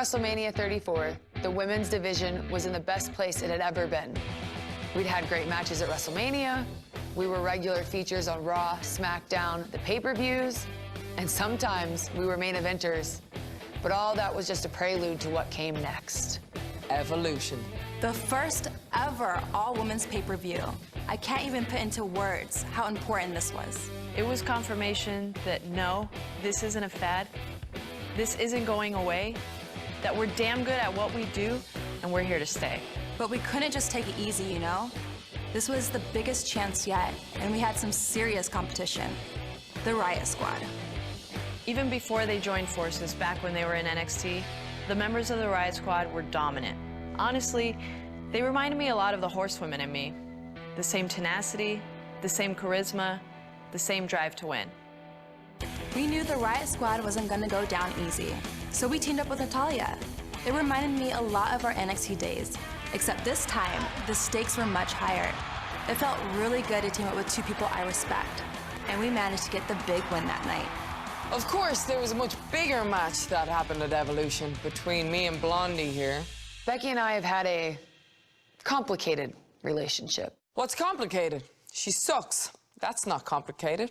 WrestleMania 34, the women's division was in the best place it had ever been. We'd had great matches at WrestleMania, we were regular features on Raw, Smackdown, the pay-per-views, and sometimes we were main eventers. But all that was just a prelude to what came next. Evolution. The first ever all-women's pay-per-view. I can't even put into words how important this was. It was confirmation that no, this isn't a fad, this isn't going away, that we're damn good at what we do, and we're here to stay. But we couldn't just take it easy, you know? This was the biggest chance yet, and we had some serious competition. The Riot Squad. Even before they joined forces back when they were in NXT, the members of the Riot Squad were dominant. Honestly, they reminded me a lot of the Horsewomen in me. The same tenacity, the same charisma, the same drive to win. We knew the Riot Squad wasn't gonna go down easy, so we teamed up with Natalya. It reminded me a lot of our NXT days, except this time, the stakes were much higher. It felt really good to team up with two people I respect, and we managed to get the big win that night. Of course, there was a much bigger match that happened at Evolution between me and Blondie here. Becky and I have had a complicated relationship. What's complicated? She sucks. That's not complicated.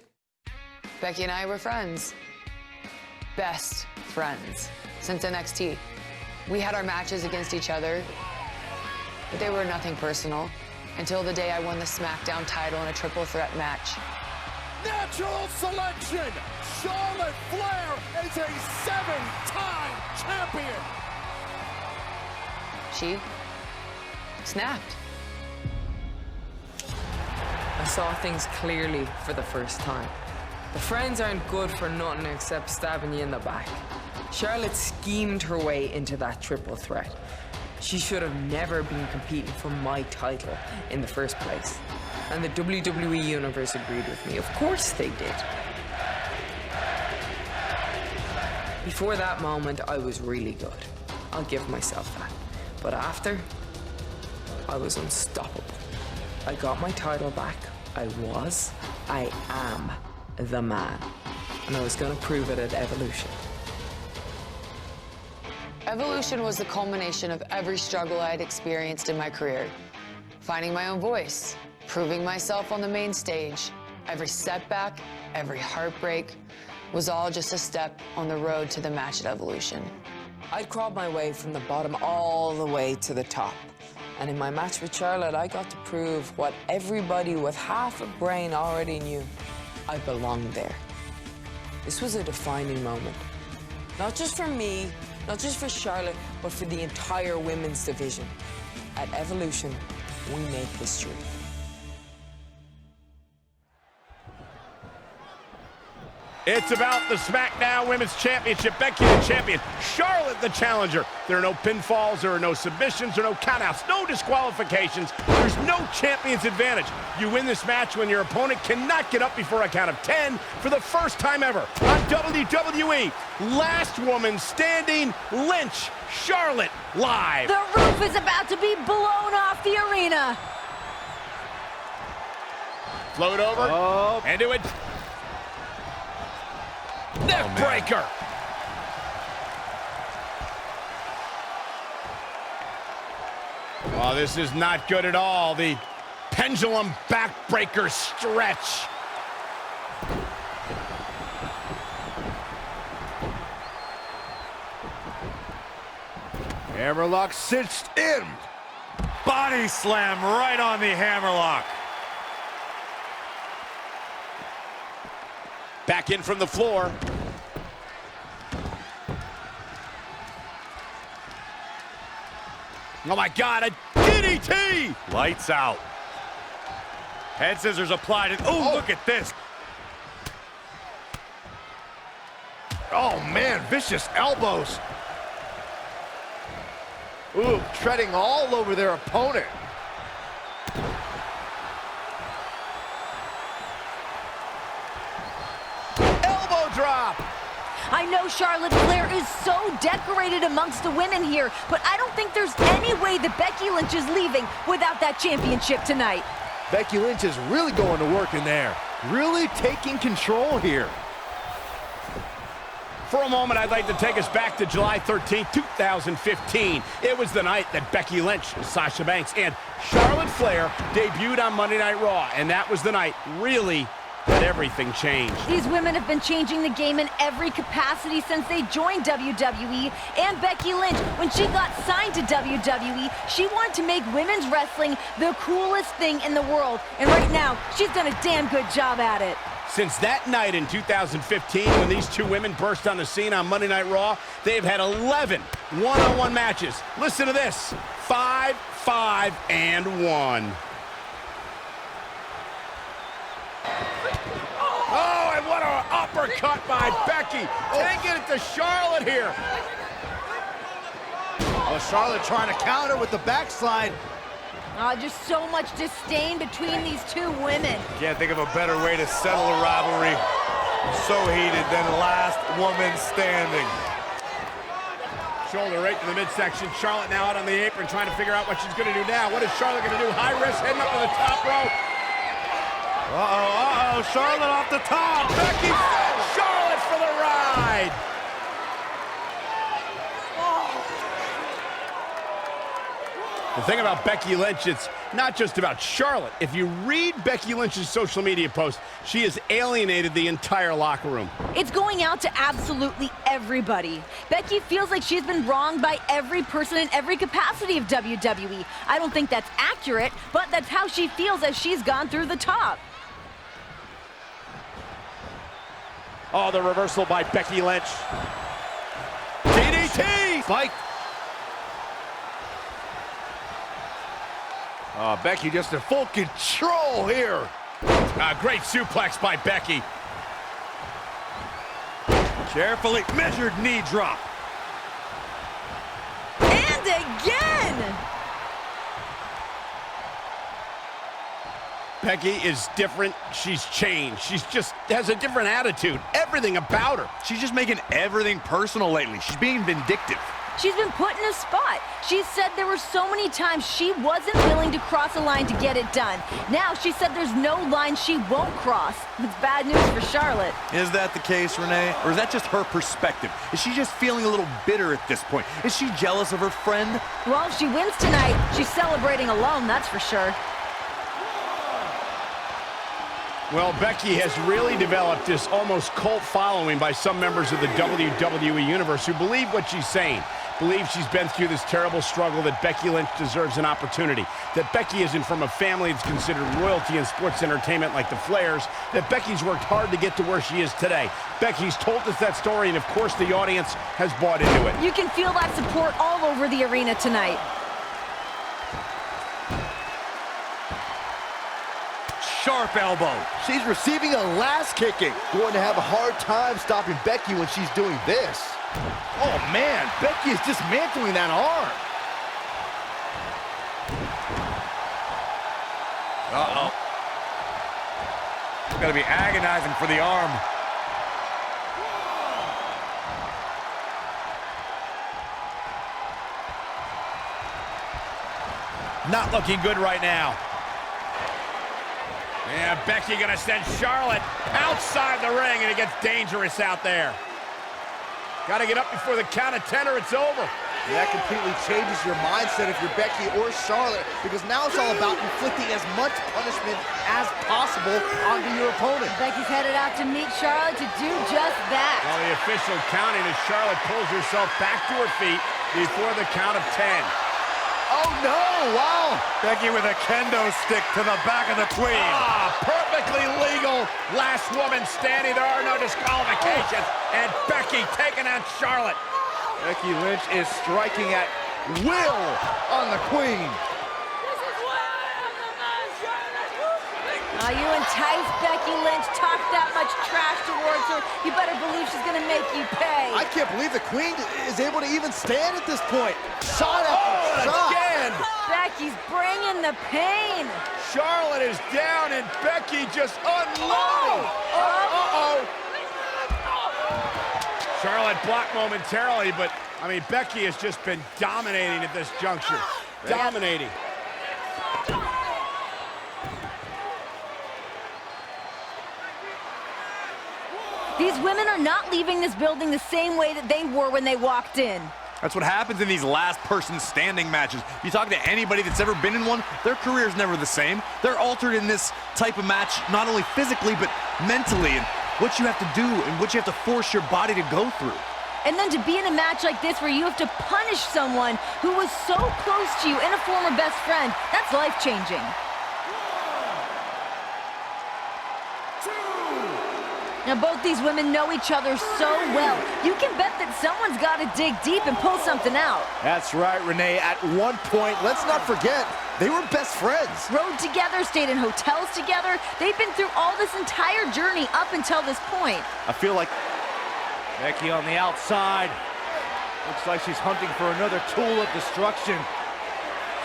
Becky and I were friends. Best friends since NXT. We had our matches against each other, but they were nothing personal until the day I won the Smackdown title in a triple threat match. Natural selection! Charlotte Flair is a 7-time champion! She snapped. I saw things clearly for the first time. The friends aren't good for nothing except stabbing you in the back. Charlotte schemed her way into that triple threat. She should have never been competing for my title in the first place. And the WWE Universe agreed with me. Of course they did. Before that moment, I was really good. I'll give myself that. But after, I was unstoppable. I got my title back. I am the man. And I was gonna prove it at Evolution. Evolution was the culmination of every struggle I had experienced in my career. Finding my own voice, proving myself on the main stage. Every setback, every heartbreak was all just a step on the road to the match at Evolution. I'd crawled my way from the bottom all the way to the top. And in my match with Charlotte, I got to prove what everybody with half a brain already knew. I belonged there. This was a defining moment. Not just for me, not just for Charlotte, but for the entire women's division. At Evolution, we make history. It's about the Smackdown Women's Championship. Becky the champion, Charlotte the challenger. There are no pinfalls, there are no submissions, there are no countouts, no disqualifications. There's no champion's advantage. You win this match when your opponent cannot get up before a count of 10 for the first time ever on WWE. Last woman standing, Lynch, Charlotte, live. The roof is about to be blown off the arena. Float over, and do it. Neck breaker. Oh, this is not good at all. The pendulum backbreaker stretch. Hammerlock cinched in. Body slam right on the hammerlock. Back in from the floor. Oh my God, a DDT! Lights out. Head scissors applied. And oh, look at this. Oh man, vicious elbows. Ooh, treading all over their opponent. Elbow drop. I know Charlotte Flair is so decorated amongst the women here, but I don't think there's any way that Becky Lynch is leaving without that championship tonight. Becky Lynch is really going to work in there. Really taking control here. For a moment, I'd like to take us back to July 13th, 2015. It was the night that Becky Lynch, Sasha Banks, and Charlotte Flair debuted on Monday Night Raw, and that was the night, really, that everything changed. These women have been changing the game in every capacity since they joined WWE. And Becky Lynch, when she got signed to WWE, she wanted to make women's wrestling the coolest thing in the world. And right now, she's done a damn good job at it. Since that night in 2015, when these two women burst on the scene on Monday Night Raw, they've had 11 one-on-one matches. Listen to this, 5, 5, and 1. Oh, and what an uppercut by Becky. Taking it to Charlotte here. Well, Charlotte trying to counter with the backslide. Just so much disdain between these two women. Can't think of a better way to settle a rivalry so heated than last woman standing. Shoulder right to the midsection. Charlotte now out on the apron trying to figure out what she's going to do now. What is Charlotte going to do? High risk heading up to the top rope. Uh-oh, Charlotte off the top. Becky, Charlotte for the ride. The thing about Becky Lynch, it's not just about Charlotte. If you read Becky Lynch's social media post, she has alienated the entire locker room. It's going out to absolutely everybody. Becky feels like she's been wronged by every person in every capacity of WWE. I don't think that's accurate, but that's how she feels as she's gone through the top. Oh, the reversal by Becky Lynch. DDT! Spike. Becky just in full control here. Great suplex by Becky. Carefully measured knee drop. And again! Becky is different. She's changed. She's just has a different attitude. Everything about her. She's just making everything personal lately. She's being vindictive. She's been put in a spot. She said there were so many times she wasn't willing to cross a line to get it done. Now she said there's no line she won't cross. It's bad news for Charlotte. Is that the case, Renee? Or is that just her perspective? Is she just feeling a little bitter at this point? Is she jealous of her friend? Well, if she wins tonight, she's celebrating alone, that's for sure. Well, Becky has really developed this almost cult following by some members of the WWE Universe who believe what she's saying. Believe she's been through this terrible struggle, that Becky Lynch deserves an opportunity, that Becky isn't from a family that's considered royalty in sports entertainment like the Flairs, that Becky's worked hard to get to where she is today. Becky's told us that story, and of course the audience has bought into it. You can feel that support all over the arena tonight. Sharp elbow. She's receiving a last kicking. Going to have a hard time stopping Becky when she's doing this. Oh man, Becky is dismantling that arm. Uh-oh. It's gotta be agonizing for the arm. Not looking good right now. Yeah, Becky gonna send Charlotte outside the ring, and it gets dangerous out there. Gotta get up before the count of 10 or it's over. That completely changes your mindset if you're Becky or Charlotte, because now it's all about inflicting as much punishment as possible onto your opponent. Becky's headed out to meet Charlotte to do just that. Well, the official counting as Charlotte pulls herself back to her feet before the count of 10. Oh no, wow. Becky with a kendo stick to the back of the queen. Ah, perfectly legal. Last woman standing. There are no disqualifications. And Becky taking on Charlotte. Becky Lynch is striking at will on the queen. You entice Becky Lynch, talk that much trash towards her, you better believe she's gonna make you pay. I can't believe the queen is able to even stand at this point. Shot after shot. Again. Becky's bringing the pain. Charlotte is down and Becky just unloading. Uh-oh. Charlotte blocked momentarily, but, I mean, Becky has just been dominating at this juncture. Dominating. These women are not leaving this building the same way that they were when they walked in. That's what happens in these last person standing matches. If you talk to anybody that's ever been in one, their career is never the same. They're altered in this type of match, not only physically, but mentally, and what you have to do and what you have to force your body to go through. And then to be in a match like this where you have to punish someone who was so close to you and a former best friend, that's life-changing. Now, both these women know each other so well. You can bet that someone's got to dig deep and pull something out. That's right, Renee. At one point, let's not forget, they were best friends. Rode together, stayed in hotels together. They've been through all this entire journey up until this point. I feel like Becky on the outside. Looks like she's hunting for another tool of destruction.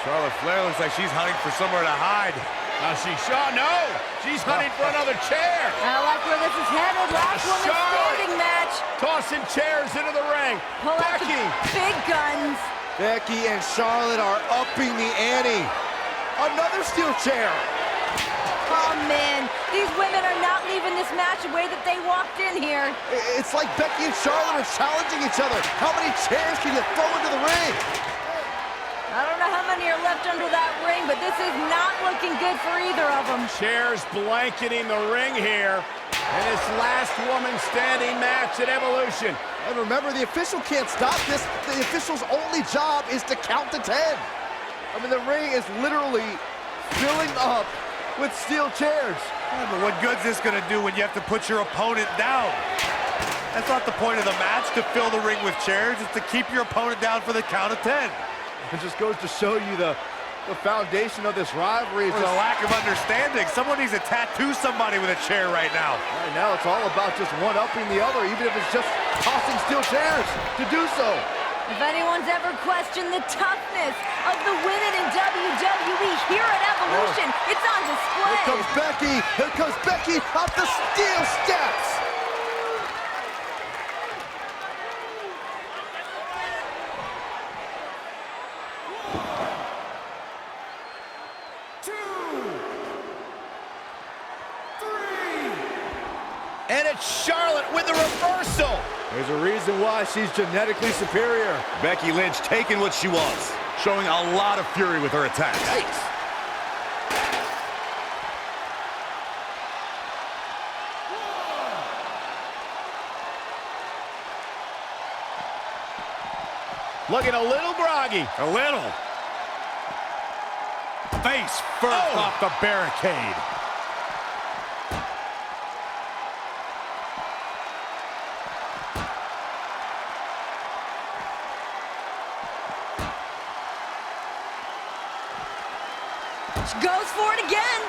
Charlotte Flair looks like she's hunting for somewhere to hide. She's hunting for another chair. I like where this is headed. Last woman standing match. Tossing chairs into the ring. Pull out the big guns. Becky and Charlotte are upping the ante. Another steel chair. Oh, man. These women are not leaving this match the way that they walked in here. It's like Becky and Charlotte are challenging each other. How many chairs can you throw into the ring? I don't know how many are left under that ring, but this is not looking good for either of them. Chairs blanketing the ring here in this last woman standing match at Evolution. And remember, the official can't stop this. The official's only job is to count to 10. I mean, the ring is literally filling up with steel chairs. Yeah, but what good's this gonna do when you have to put your opponent down? That's not the point of the match, to fill the ring with chairs. It's to keep your opponent down for the count of 10. It just goes to show you the foundation of this rivalry. Or the lack of understanding. Someone needs to tattoo somebody with a chair right now. Right now, it's all about just one-upping the other, even if it's just tossing steel chairs to do so. If anyone's ever questioned the toughness of the women in WWE here at Evolution, it's on display. Here comes Becky. Here comes Becky up the steel steps. And it's Charlotte with the reversal. There's a reason why she's genetically superior. Becky Lynch taking what she wants, showing a lot of fury with her attacks. Yikes. Looking a little groggy. A little. Face first off the barricade. She goes for it again.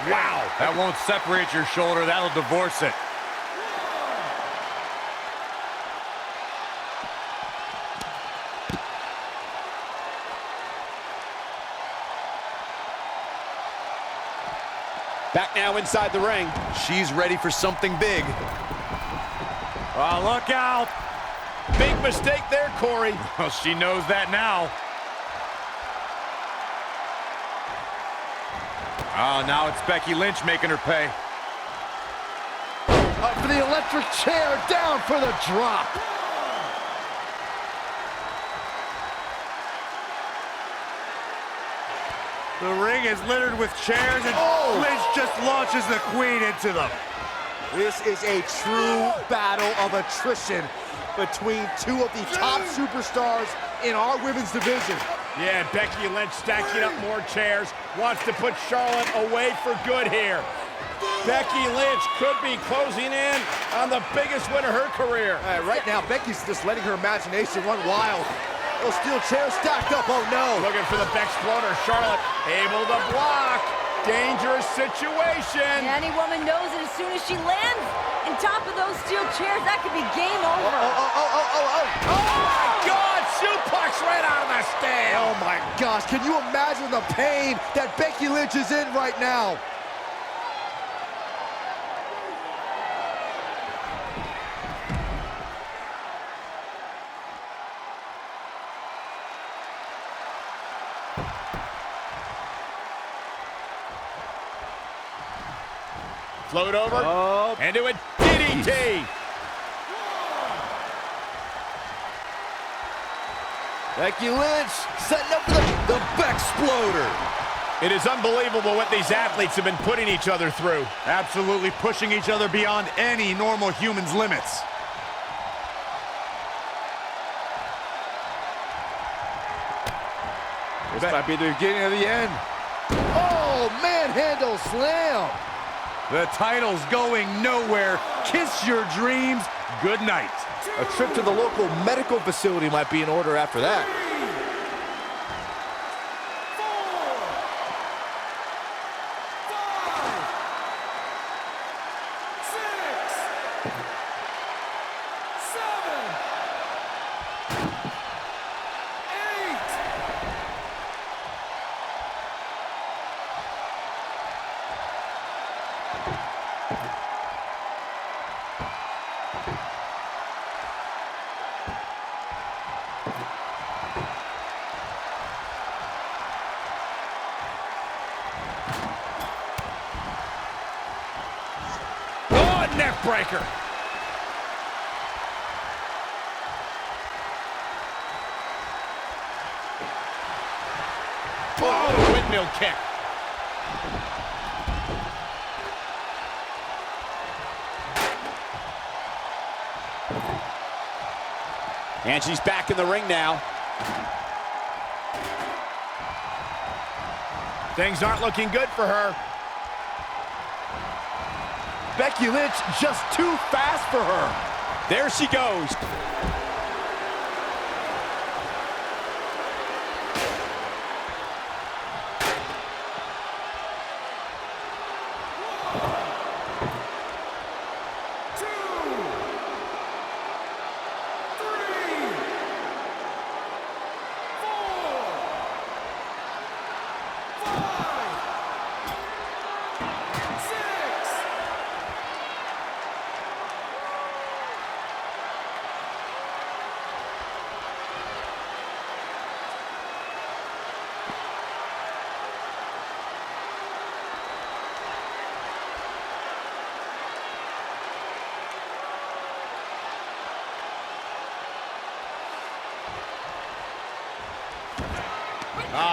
Wow. That won't separate your shoulder. That'll divorce it. Back now inside the ring. She's ready for something big. Oh, look out. Big mistake there, Corey. Well, she knows that now. Oh, now it's Becky Lynch making her pay. Up for the electric chair, down for the drop. The ring is littered with chairs, and Lynch just launches the queen into them. This is a true battle of attrition between two of the top superstars in our women's division. Yeah, Becky Lynch stacking up more chairs, wants to put Charlotte away for good here. Becky Lynch could be closing in on the biggest win of her career. Right now, Becky's just letting her imagination run wild. Those steel chairs stacked up, oh no. Looking for the Bexploder. Charlotte able to block. Dangerous situation. Yeah, any woman knows that as soon as she lands on top of those steel chairs, that could be game over. Oh my God, suplex right out of the stand. Oh my gosh, can you imagine the pain that Becky Lynch is in right now? Float over, and do a DDT. Becky Lynch setting up for the Bexploder. It is unbelievable what these athletes have been putting each other through. Absolutely pushing each other beyond any normal human's limits. This might be the beginning of the end. Oh, manhandle slam. The title's going nowhere. Kiss your dreams. Good night. A trip to the local medical facility might be in order after that. 5. Neck breaker. Oh, windmill kick. And she's back in the ring now. Things aren't looking good for her. Becky Lynch just too fast for her. There she goes.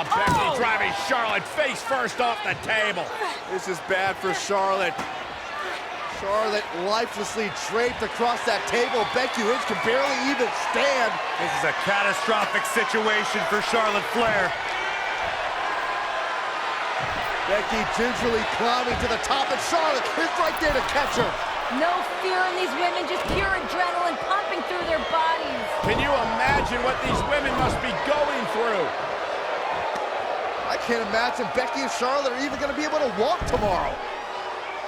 Becky driving Charlotte face first off the table. This is bad for Charlotte. Charlotte lifelessly draped across that table. Becky Lynch can barely even stand. This is a catastrophic situation for Charlotte Flair. Becky gingerly climbing to the top, and Charlotte is right there to catch her. No fear in these women, just pure adrenaline pumping through their bodies. Can you imagine what these women must be going through? I can't imagine Becky and Charlotte are even going to be able to walk tomorrow.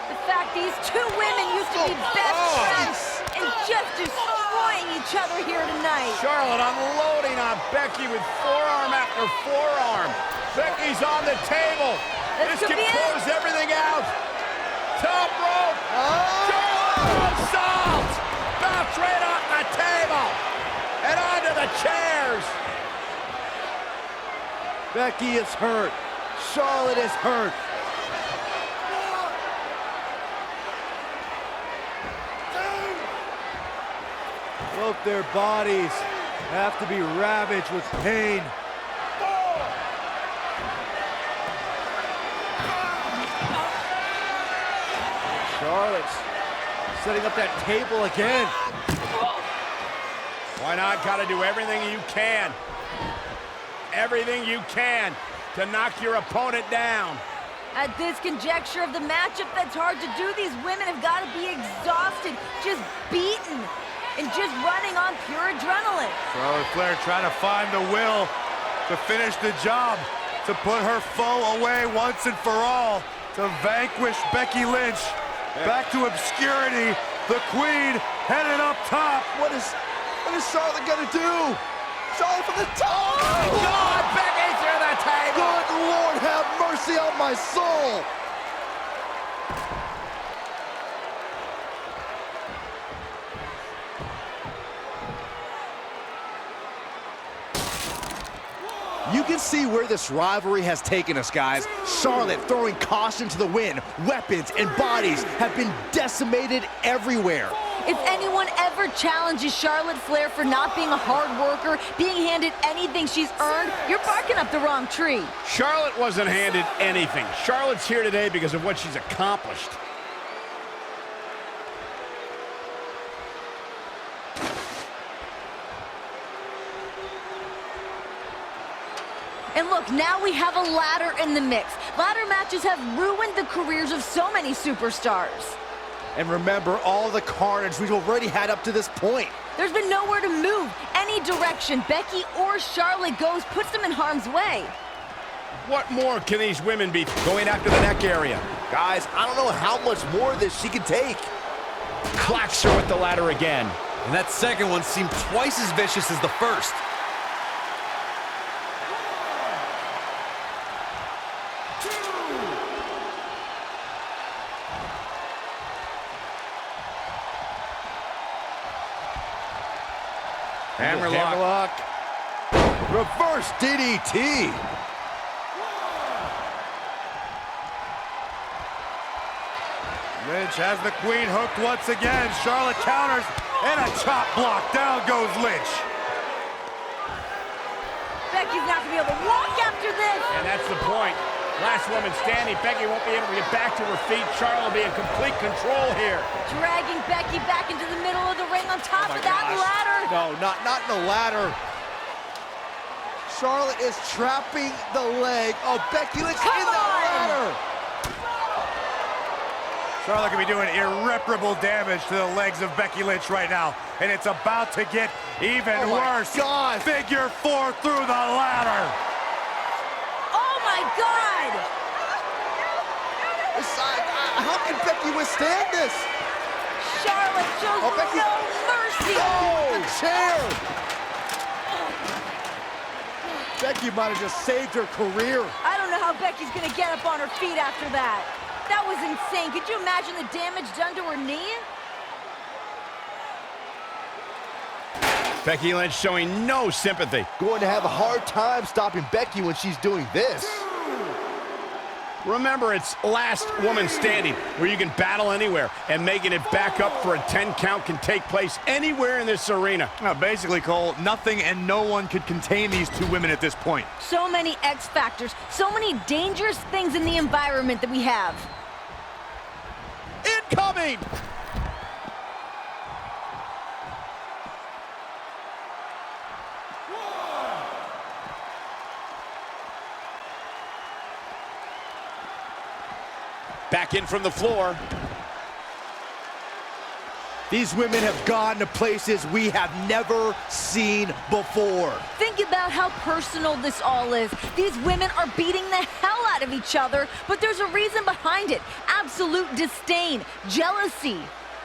The fact these two women used to be best friends and just destroying each other here tonight. Charlotte unloading on Becky with forearm after forearm. Becky's on the table. This can close everything out. Top rope. Charlotte assault. Bounce right off the table and onto the chairs. Becky is hurt. Charlotte is hurt. Both their bodies have to be ravaged with pain. Charlotte's setting up that table again. Why not? Got to do everything you can. Everything you can to knock your opponent down. At this conjecture of the matchup, that's hard to do. These women have got to be exhausted, just beaten, and just running on pure adrenaline. Charlotte Flair trying to find the will to finish the job, to put her foe away once and for all, to vanquish Becky Lynch. Back to obscurity, the Queen headed up top. What is Charlotte gonna do? Charlotte from the top! Oh my God, Becky through the table! Good Lord, have mercy on my soul! You can see where this rivalry has taken us, guys. Charlotte throwing caution to the wind. Weapons and bodies have been decimated everywhere. If anyone ever challenges Charlotte Flair for not being a hard worker, being handed anything she's earned, you're barking up the wrong tree. Charlotte wasn't handed anything. Charlotte's here today because of what she's accomplished. And look, now we have a ladder in the mix. Ladder matches have ruined the careers of so many superstars. And remember all the carnage we've already had up to this point. There's been nowhere to move. Any direction Becky or Charlotte goes puts them in harm's way. What more can these women be going after the neck area? Guys, I don't know how much more of this she can take. Clacks her with the ladder again. And that second one seemed twice as vicious as the first. Hammerlock. Reverse DDT. Lynch has the queen hooked once again. Charlotte counters, and a chop block. Down goes Lynch. Becky's not going to be able to walk after this. And that's the point. Last woman standing. Becky won't be able to get back to her feet. Charlotte will be in complete control here. Dragging Becky back into the middle of the ring on top of that ladder. No, not in the ladder. Charlotte is trapping the leg of Becky Lynch in the ladder. Charlotte could be doing irreparable damage to the legs of Becky Lynch right now. And it's about to get even worse. God. Figure 4 through the ladder. Oh my God! How can Becky withstand this? Charlotte shows Becky. no mercy. Oh, the chair. Becky might have just saved her career. I don't know how Becky's gonna get up on her feet after that. That was insane. Could you imagine the damage done to her knee? Becky Lynch showing no sympathy. Going to have a hard time stopping Becky when she's doing this. Remember, it's last woman standing, where you can battle anywhere, and making it back up for a 10 count can take place anywhere in this arena. Basically, Cole, nothing and no one could contain these two women at this point. So many X factors, so many dangerous things in the environment that we have. Incoming! Back in from the floor. These women have gone to places we have never seen before. Think about how personal this all is. These women are beating the hell out of each other, but there's a reason behind it. Absolute disdain, jealousy.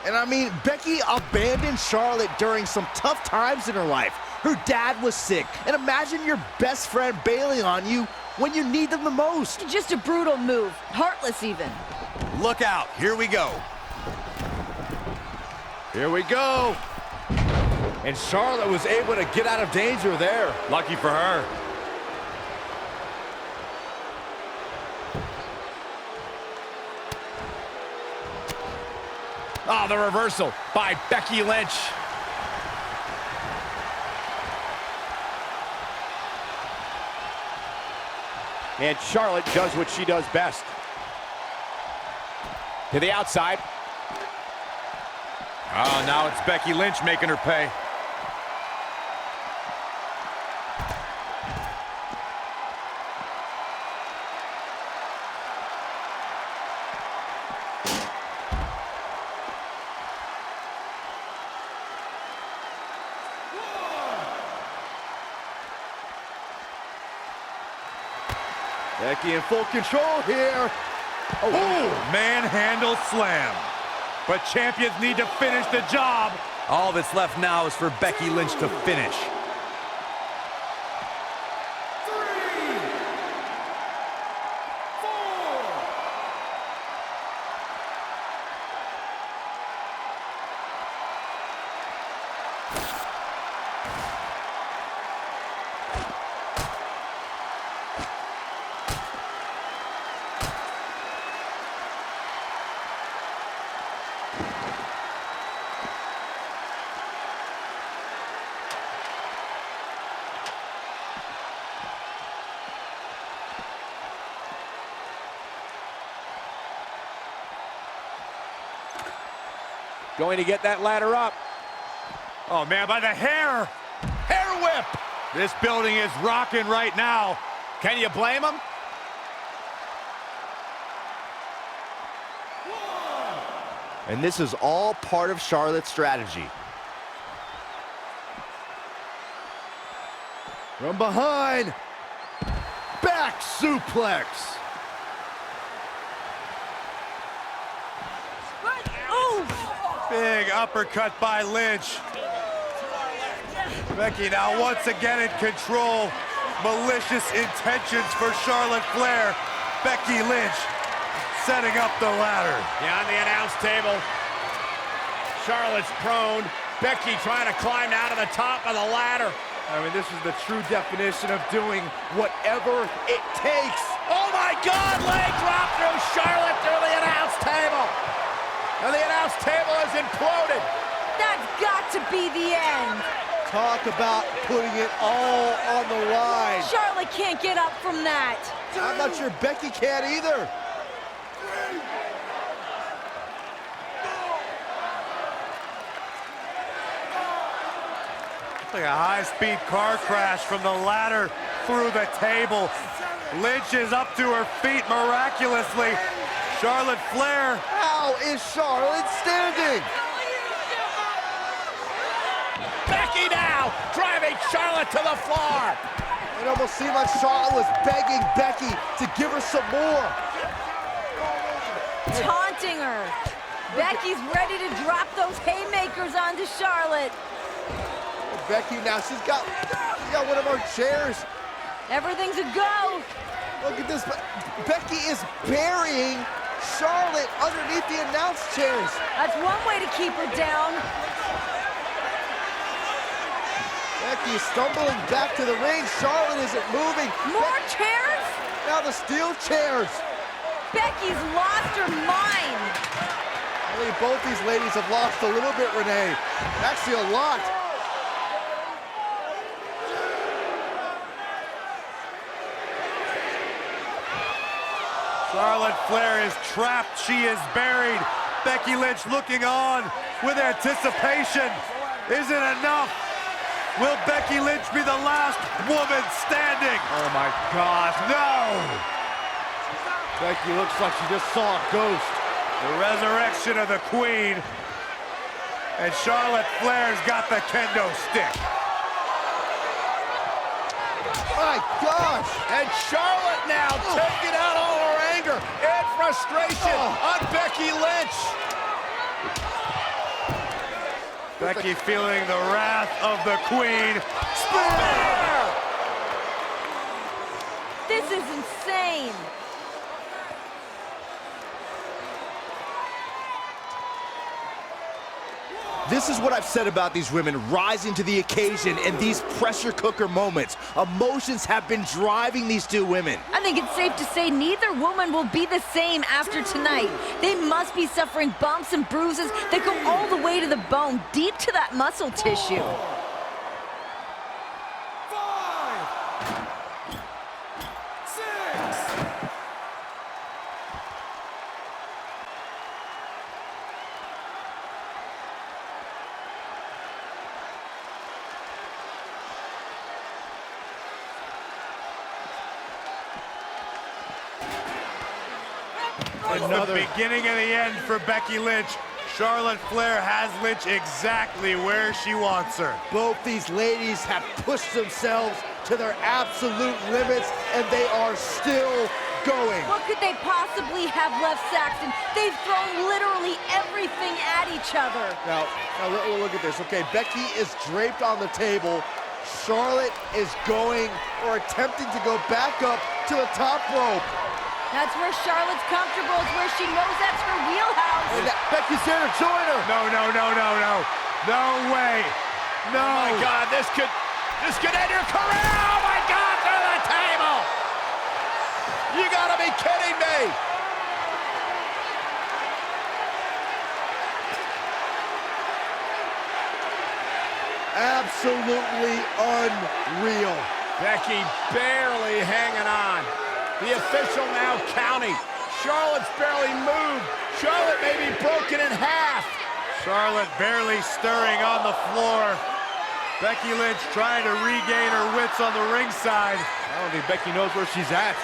And I mean, Becky abandoned Charlotte during some tough times in her life. Her dad was sick. And imagine your best friend bailing on you when you need them the most. Just a brutal move, heartless even. Look out, here we go. Here we go. And Charlotte was able to get out of danger there. Lucky for her. Oh, the reversal by Becky Lynch. And Charlotte does what she does best. To the outside. Oh, now it's Becky Lynch making her pay. Becky in full control here. Oh, manhandle slam. But champions need to finish the job. All that's left now is for Becky Lynch to finish. Going to get that ladder up. Oh, man, by the hair. Hair whip. This building is rocking right now. Can you blame him? And this is all part of Charlotte's strategy. From behind, back suplex. Big uppercut by Lynch. Becky now once again in control. Malicious intentions for Charlotte Flair. Becky Lynch setting up the ladder. Yeah, on the announce table. Charlotte's prone. Becky trying to climb down to the top of the ladder. I mean, this is the true definition of doing whatever it takes. Oh my God, leg drop through Charlotte through the announce table. And the announce table has imploded. That's got to be the end. Talk about putting it all on the line. Charlotte can't get up from that. I'm not sure Becky can either. Like a high-speed car crash from the ladder through the table. Lynch is up to her feet miraculously. Charlotte Flair. How is Charlotte standing? Becky now driving Charlotte to the floor. It almost seemed like Charlotte was begging Becky to give her some more. Taunting her. Becky's ready to drop those haymakers onto Charlotte. Becky now, she's got one of our chairs. Everything's a go. Look at this. Becky is burying Charlotte underneath the announce chairs. That's one way to keep her down. Becky is stumbling back to the ring. Charlotte isn't moving. More chairs? Now the steel chairs. Becky's lost her mind. I think both these ladies have lost a little bit, Renee. Actually, a lot. Charlotte Flair is trapped. She is buried. Becky Lynch looking on with anticipation. Is it enough? Will Becky Lynch be the last woman standing? Oh my gosh, No! Becky looks like she just saw a ghost. The resurrection of the Queen. And Charlotte Flair's got the kendo stick. My gosh! And Charlotte now taking out all her anger and frustration on Becky Lynch. Becky feeling the wrath of the Queen. Spear! This is insane. This is what I've said about these women rising to the occasion in these pressure cooker moments. Emotions have been driving these two women. I think it's safe to say neither woman will be the same after tonight. They must be suffering bumps and bruises that go all the way to the bone, deep to that muscle tissue. 6. It's the beginning of the end for Becky Lynch. Charlotte Flair has Lynch exactly where she wants her. Both these ladies have pushed themselves to their absolute limits, and they are still going. What could they possibly have left, Saxton? They've thrown literally everything at each other. Now look at this. Okay, Becky is draped on the table. Charlotte is going or attempting to go back up to the top rope. That's where Charlotte's comfortable. It's where she knows that's her wheelhouse. And Becky's there to join her. No. No way. No. Oh my God, this could end your career. Oh my God, through the table. You gotta be kidding me. Absolutely unreal. Becky barely hanging on. The official now counting. Charlotte's barely moved. Charlotte may be broken in half. Charlotte barely stirring on the floor. Becky Lynch trying to regain her wits on the ringside. I don't think Becky knows where she's at.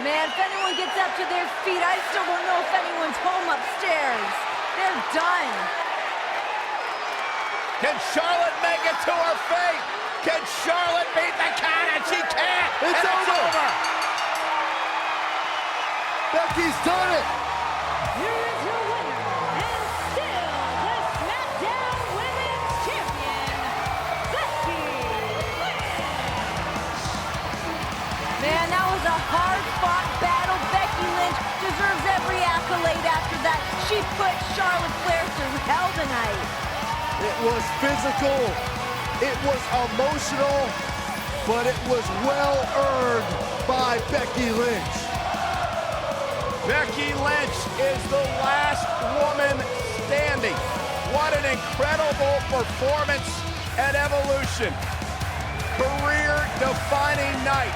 Man, if anyone gets up to their feet, I still don't know if anyone's home upstairs. They're done. Can Charlotte make it to her fate? Can Charlotte beat the count? And she can't. It's over. Becky's done it. Here is your winner, and still the SmackDown Women's Champion, Becky Lynch. Man, that was a hard-fought battle. Becky Lynch deserves every accolade after that. She put Charlotte Flair through hell tonight. It was physical, it was emotional, but it was well earned by Becky Lynch. Becky Lynch is the last woman standing. What an incredible performance at Evolution. Career-defining night.